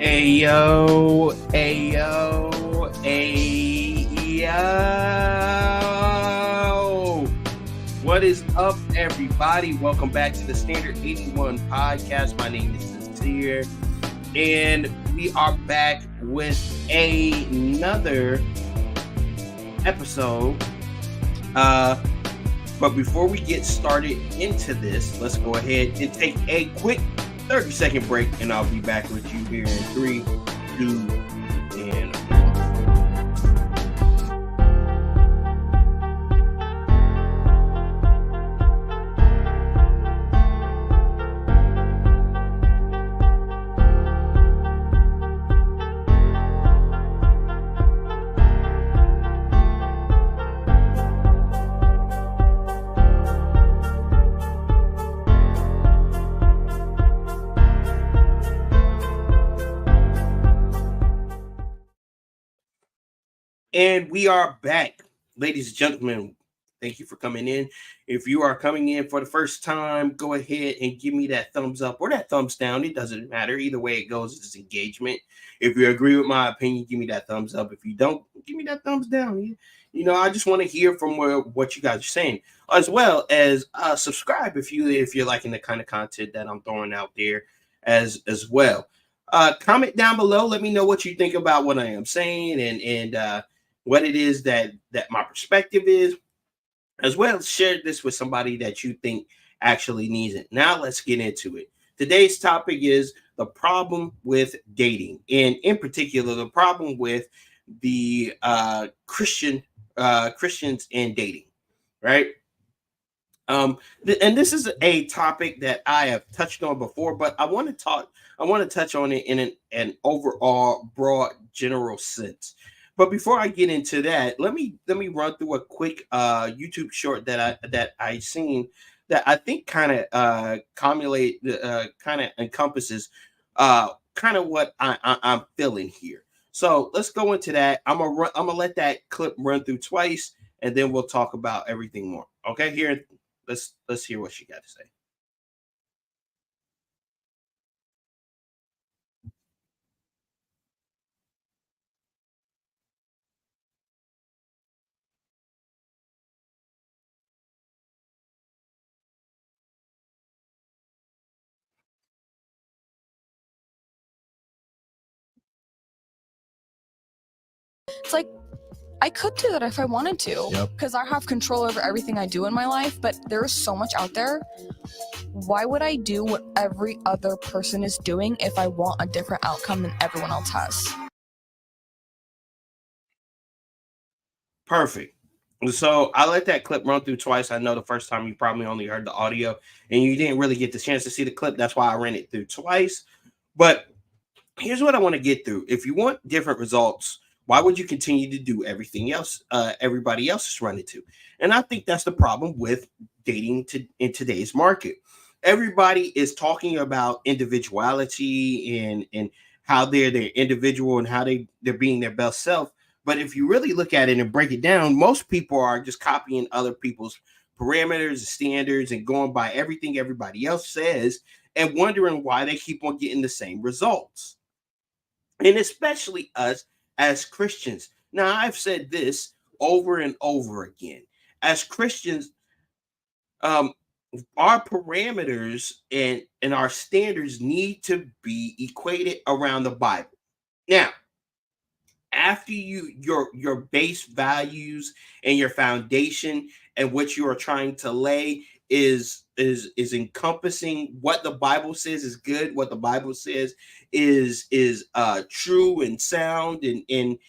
Ayo, ayo, ayo. What is up, everybody? Welcome back to the Standard 81 podcast. My name is Sincere, and we are back with another episode. But before we get started into this, let's go ahead and take a quick 30-second break, and I'll be back with you here in 3, 2, and And we are back, ladies and gentlemen. Thank you for coming in. If you are coming in for the first time, go ahead and give me that thumbs up or that thumbs down. It doesn't matter. Either way it goes, it's engagement. If you agree with my opinion, give me that thumbs up. If you don't, give me that thumbs down. I just want to hear from what you guys are saying, as well as subscribe if you're liking the kind of content that I'm throwing out there as well. Comment down below. Let me know what you think about what I am saying and what it is that my perspective is, as well as share this with somebody that you think actually needs it. Now let's get into it. Today's topic is the problem with dating, and in particular, the problem with the Christians and dating, right? And this is a topic that I have touched on before, but I want to touch on it in an overall broad general sense. But before I get into that, let me run through a quick YouTube short that I seen that I think kind of kind of encompasses kind of what I'm feeling here. So let's go into that. I'm gonna let that clip run through twice, and then we'll talk about everything more. Okay, here, let's hear what she got to say. It's like I could do that if I wanted to, because I have control over everything I do in my life, but there is so much out there. Why would I do what every other person is doing if I want a different outcome than everyone else has? Perfect. So I let that clip run through twice. I know the first time you probably only heard the audio and you didn't really get the chance to see the clip. That's why I ran it through twice. But here's what I want to get through. If you want different results, why would you continue to do everything else everybody else is running to? And I think that's the problem with dating in today's market. Everybody is talking about individuality and how they're their individual and how they're being their best self. But if you really look at it and break it down, most people are just copying other people's parameters, standards, and going by everything everybody else says and wondering why they keep on getting the same results. And especially us as Christians. Now, I've said this over and over again. As Christians, um, our parameters and our standards need to be equated around the Bible. Now, after your base values and your foundation and what you are trying to lay is encompassing what the Bible says is good, what the Bible says is true and sound and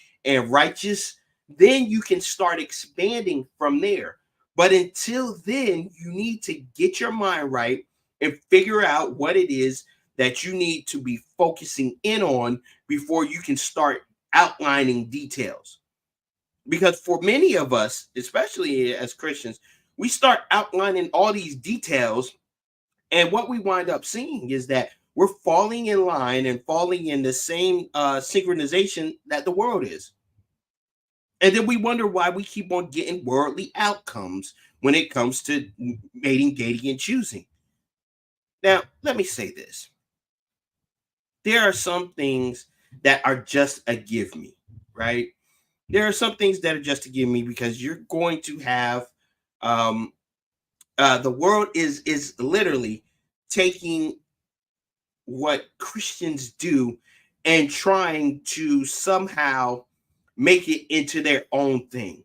righteous, then you can start expanding from there. But until then, you need to get your mind right and figure out what it is that you need to be focusing in on before you can start outlining details. Because for many of us, especially as Christians, we start outlining all these details. And what we wind up seeing is that we're falling in line and falling in the same synchronization that the world is. And then we wonder why we keep on getting worldly outcomes when it comes to mating, dating, and choosing. Now, let me say this. there are some things that are just a give me, right? There are some things that are just a give me because you're going to have um the world is literally taking what Christians do and trying to somehow make it into their own thing,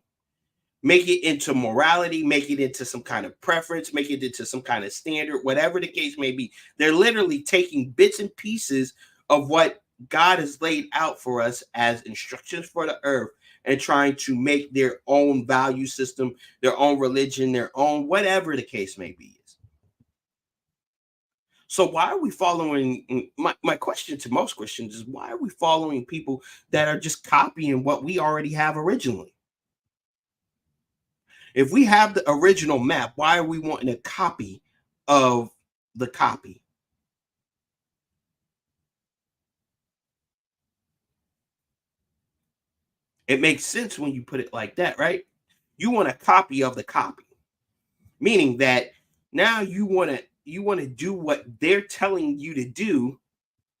make it into morality, make it into some kind of preference, make it into some kind of standard, whatever the case may be. They're literally taking bits and pieces of what God has laid out for us as instructions for the earth and trying to make their own value system, their own religion, their own whatever the case may be. So why are we following? My question to most Christians is, why are we following people that are just copying what we already have originally? If we have the original map, why are we wanting a copy of the copy? It makes sense when you put it like that, right? You want a copy of the copy, meaning that now you want to do what they're telling you to do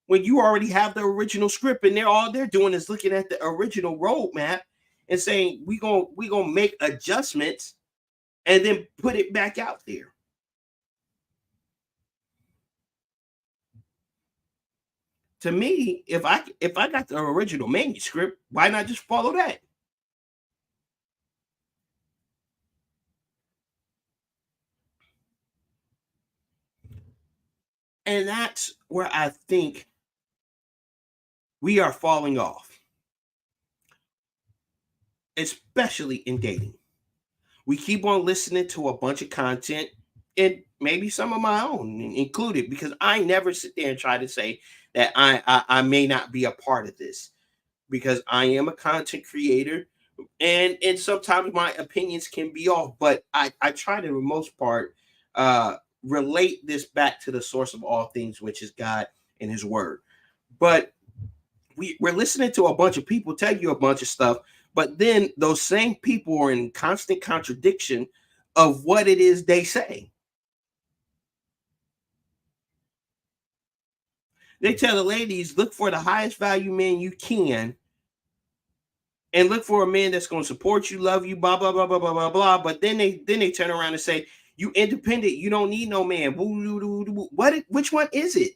when you already have the original script and they're doing is looking at the original roadmap and saying we gonna make adjustments and then put it back out there. To me, if I got the original manuscript, why not just follow that? And that's where I think we are falling off, especially in dating. We keep on listening to a bunch of content, and maybe some of my own included, because I never sit there and try to say that I may not be a part of this, because I am a content creator, and sometimes my opinions can be off, but I try to, for the most part, uh relate this back to the source of all things, which is God and His Word. But we're listening to a bunch of people tell you a bunch of stuff, but then those same people are in constant contradiction of what it is they say. They tell the ladies, look for the highest value man you can, and look for a man that's going to support you, love you, blah blah blah blah blah blah blah. But then they turn around and say, you independent, you don't need no man. What? Which one is it?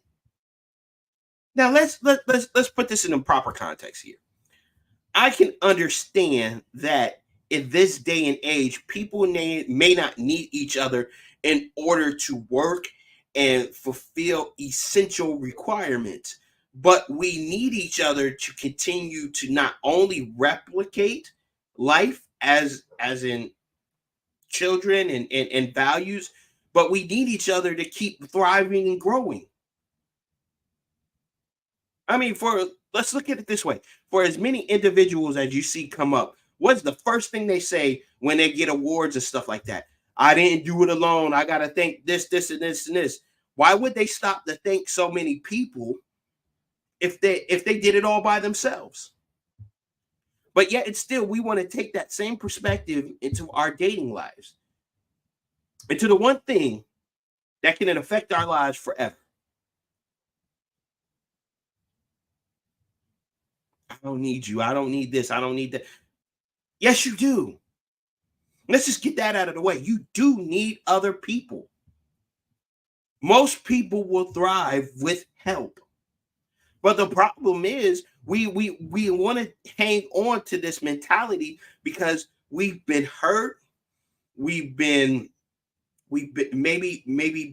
Now let's put this in the proper context here. I can understand that in this day and age, people may not need each other in order to work and fulfill essential requirements, but we need each other to continue to not only replicate life as in children and values, but we need each other to keep thriving and growing. I mean, for let's look at it this way: for as many individuals as you see come up, what's the first thing they say when they get awards and stuff like that? I didn't do it alone. I got to thank this, and this, and this. Why would they stop to thank so many people if they did it all by themselves? But yet, it's still we want to take that same perspective into our dating lives, into the one thing that can affect our lives forever. I don't need you. I don't need this. I don't need that. Yes, you do. Let's just get that out of the way. You do need other people. Most people will thrive with help. But the problem is we want to hang on to this mentality because we've been hurt, we've been maybe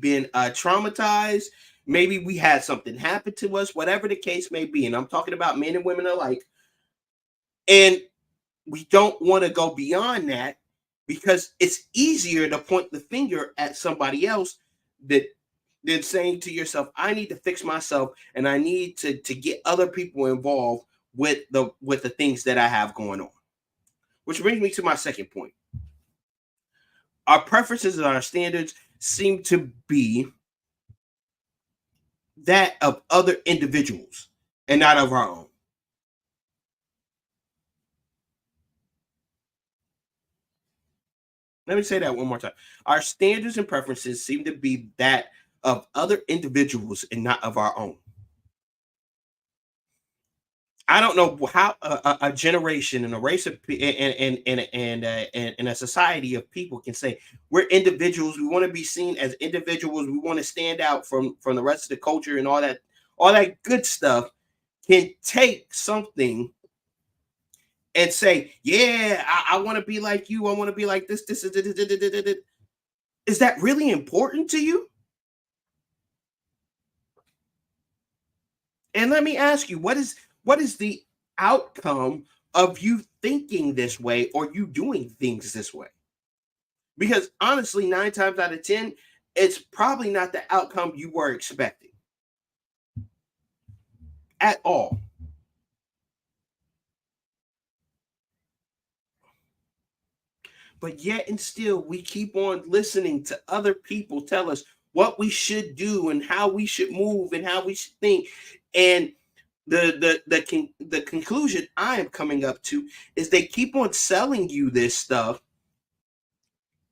been traumatized, maybe we had something happen to us, whatever the case may be. And I'm talking about men and women alike. And we don't want to go beyond that because it's easier to point the finger at somebody else that than saying to yourself, I need to fix myself and I need to get other people involved with the things that I have going on. Which brings me to my second point. Our preferences and our standards seem to be that of other individuals and not of our own. Let me say that one more time. Our standards and preferences seem to be that of other individuals and not of our own. I don't know how a generation and a race of and a society of people can say we're individuals. We want to be seen as individuals. We want to stand out from the rest of the culture and all that good stuff. Can take something and say, "Yeah, I want to be like you. I want to be like this. This is that really important to you?" And let me ask you, what is the outcome of you thinking this way or you doing things this way? Because honestly, 9 times out of 10, it's probably not the outcome you were expecting at all. But yet and still, we keep on listening to other people tell us what we should do and how we should move and how we should think. And the conclusion I am coming up to is they keep on selling you this stuff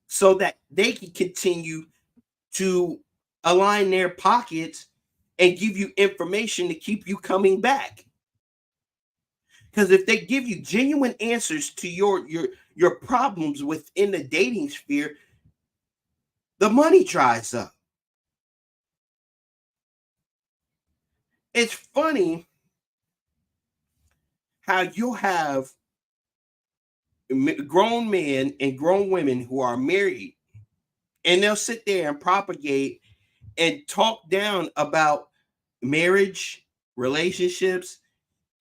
so that they can continue to align their pockets and give you information to keep you coming back. Because if they give you genuine answers to your problems within the dating sphere, the money dries up. It's funny how you'll have grown men and grown women who are married, and they'll sit there and propagate and talk down about marriage, relationships,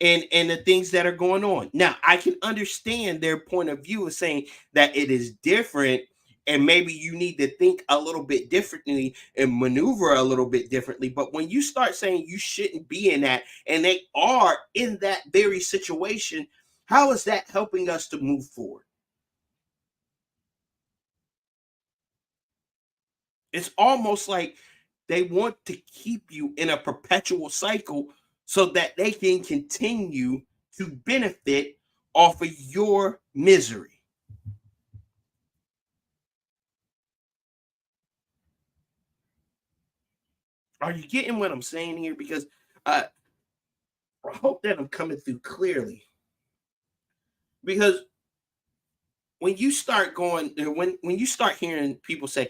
and the things that are going on. Now, I can understand their point of view of saying that it is different and maybe you need to think a little bit differently and maneuver a little bit differently. But when you start saying you shouldn't be in that and they are in that very situation, how is that helping us to move forward? It's almost like they want to keep you in a perpetual cycle so that they can continue to benefit off of your misery. Are you getting what I'm saying here? Because uh, I hope that I'm coming through clearly. Because when you start going, when you start hearing people say,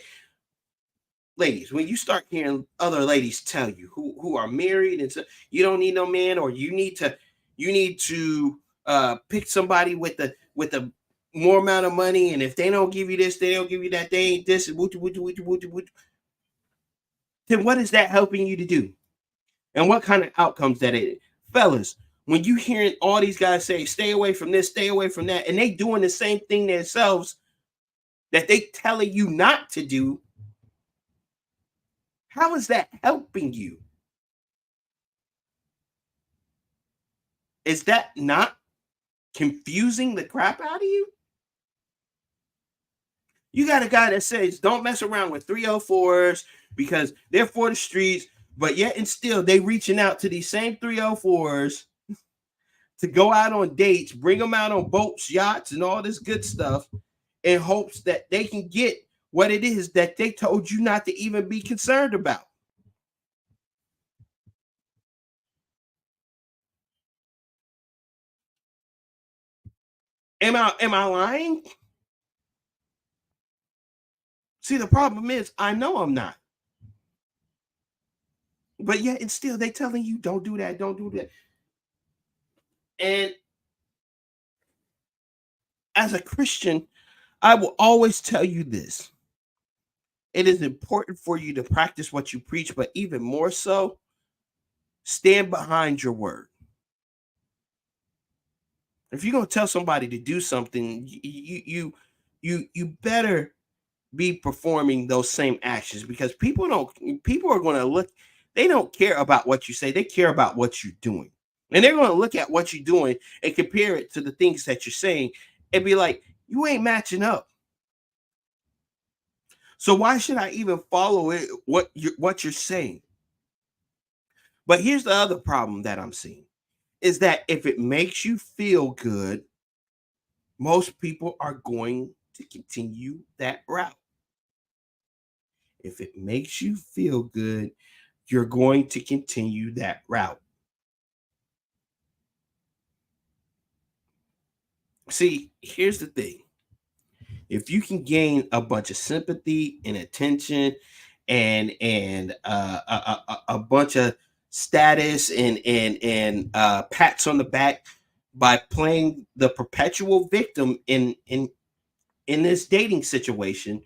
ladies, when you start hearing other ladies tell you who are married and so you don't need no man, or you need to pick somebody with a more amount of money, and if they don't give you this, they don't give you that, they ain't this, then what is that helping you to do? And what kind of outcomes that is? Fellas, when you hearing all these guys say, stay away from this, stay away from that, and they doing the same thing themselves that they telling you not to do, how is that helping you? Is that not confusing the crap out of you? You got a guy that says don't mess around with 304s because they're for the streets, but yet and still they reaching out to these same 304s to go out on dates, bring them out on boats, yachts, and all this good stuff in hopes that they can get what it is that they told you not to even be concerned about. Am I lying? See, the problem is I know I'm not. But yet and still they telling you don't do that, don't do that. And as a Christian, I will always tell you this. It is important for you to practice what you preach, but even more so, stand behind your word. If you're gonna tell somebody to do something, you better be performing those same actions, because people are gonna look, they don't care about what you say, they care about what you're doing. And they're gonna look at what you're doing and compare it to the things that you're saying and be like, you ain't matching up. So why should I even follow it? What you're saying? But here's the other problem that I'm seeing is that if it makes you feel good, most people are going to continue that route. If it makes you feel good, you're going to continue that route. See, here's the thing. If you can gain a bunch of sympathy and attention and a bunch of status and pats on the back by playing the perpetual victim in this dating situation,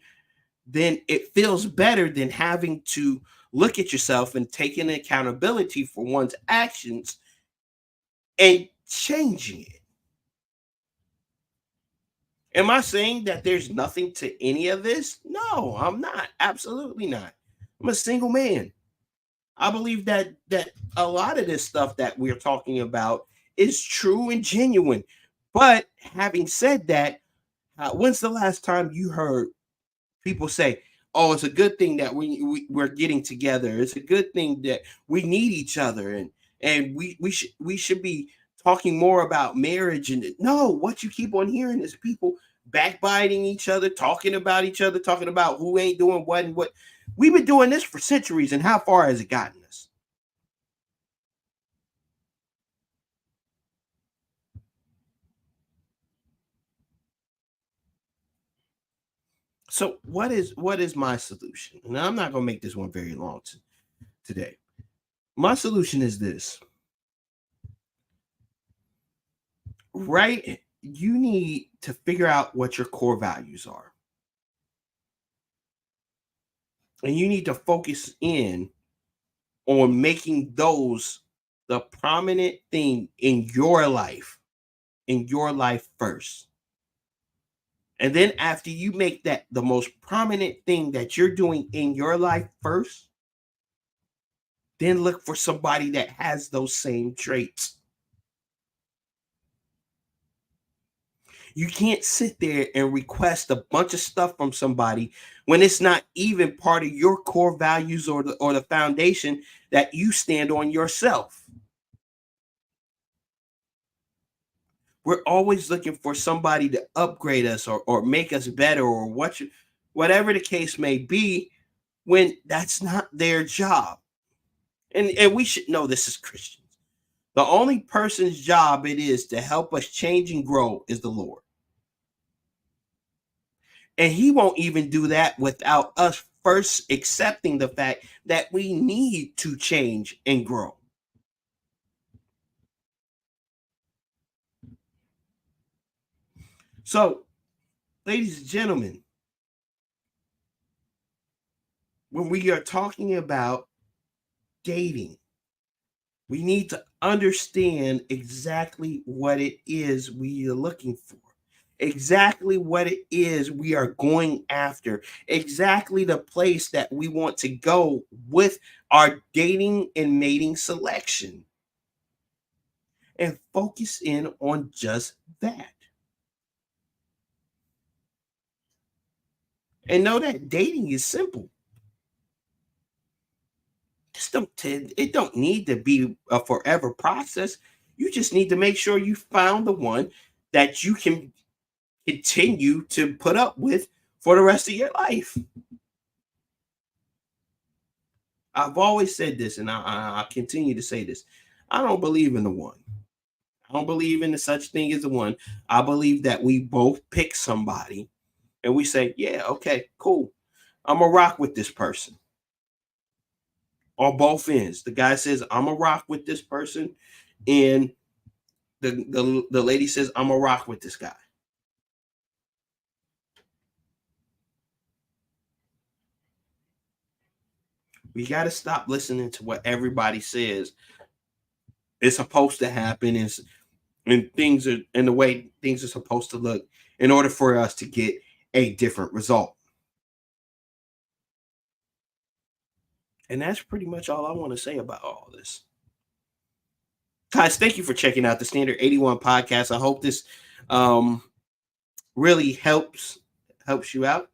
then it feels better than having to look at yourself and taking accountability for one's actions and changing it. Am I saying that there's nothing to any of this? No, I'm not. Absolutely not. I'm a single man. I believe that a lot of this stuff that we're talking about is true and genuine. But having said that, when's the last time you heard people say, "Oh, it's a good thing that we're getting together. It's a good thing that we need each other, and we should be talking more about marriage." And no, what you keep on hearing is people backbiting each other, talking about each other, talking about who ain't doing what and what. We've been doing this for centuries, and how far has it gotten us? So what is my solution? Now I'm not going to make this one very long today. My solution is this. Right? You need to figure out what your core values are. And you need to focus in on making those the prominent thing in your life first. And then after you make that the most prominent thing that you're doing in your life first, then look for somebody that has those same traits. You can't sit there and request a bunch of stuff from somebody when it's not even part of your core values or the foundation that you stand on yourself. We're always looking for somebody to upgrade us or make us better or whatever the case may be, when that's not their job. And we should know this as Christians. The only person's job it is to help us change and grow is the Lord. And he won't even do that without us first accepting the fact that we need to change and grow. So, ladies and gentlemen, when we are talking about dating, we need to understand exactly what it is we are looking for, exactly what it is we are going after, exactly the place that we want to go with our dating and mating selection, and focus in on just that. And know that dating is simple. It don't need to be a forever process. You just need to make sure you found the one that you can continue to put up with for the rest of your life. I've always said this, and I continue to say this. I don't believe in the one. I don't believe in the such thing as the one. I believe that we both pick somebody and we say, yeah, okay, cool. I'm going to rock with this person on both ends. The guy says, I'm going to rock with this person. And the lady says, I'm going to rock with this guy. We got to stop listening to what everybody says is supposed to happen and things are in the way things are supposed to look in order for us to get a different result. And that's pretty much all I want to say about all this. Guys, thank you for checking out the Standard 81 podcast. I hope this really helps you out.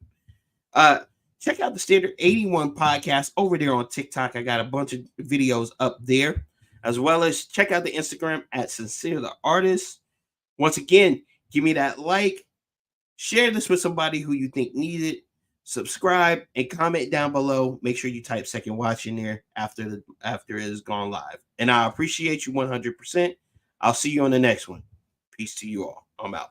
Check out the Standard 81 podcast over there on TikTok. I got a bunch of videos up there, as well as check out the Instagram at Sincere the Artist. Once again, give me that like, share this with somebody who you think needs it, subscribe, and comment down below. Make sure you type second watch in there after it has gone live. And I appreciate you 100%. I'll see you on the next one. Peace to you all. I'm out.